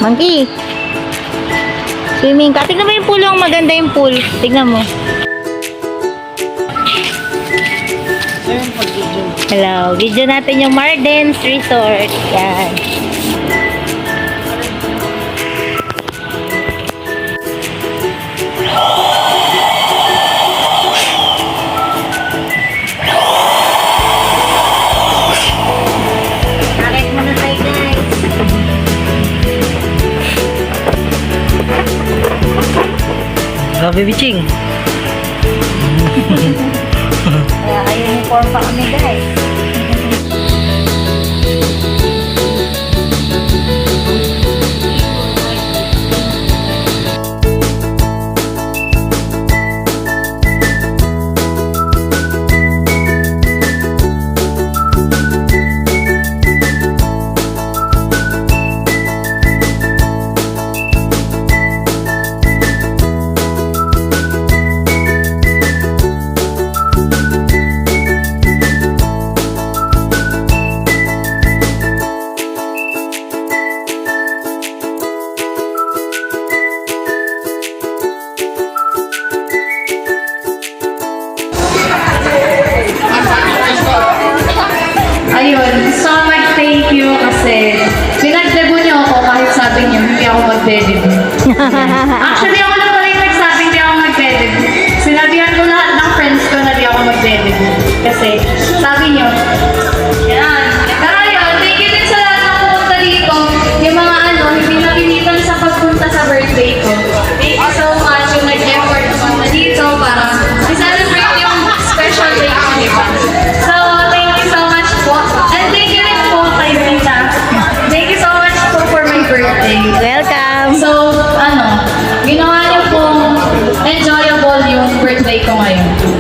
Monkey. Swimming ka. Tignan mo yung pool, ang maganda yung pool. Tignan mo. Hello. Video natin yung Mardens Resort. Yan. Bakit muna tayo, guys? Grabe, Biching. Kaya kayo uniform pa kami, guys. Ayun, so thank you kasi pinag-debo niyo ako kahit sabi niyo hindi ako mag-debut. Actually, ako lang pala yung nagsabi hindi ako mag-debut. Sinabihan ko lahat ng friends ko na hindi ako mag-debut. Kasi sabi niyo, yan. Pero ayun, thank you din sa lahat ng pumunta dito. Yung mga hindi napilitan sa pagpunta sa birthday ko. Thank you so much yung nag-effort pumunta dito para i-celebrate yung special day ko, di ba? So, thank you so much po. And thank you rin po kay Rita. Thank you so much po for my birthday. Welcome. So, ginawa niyo pong enjoyable yung birthday ko ngayon.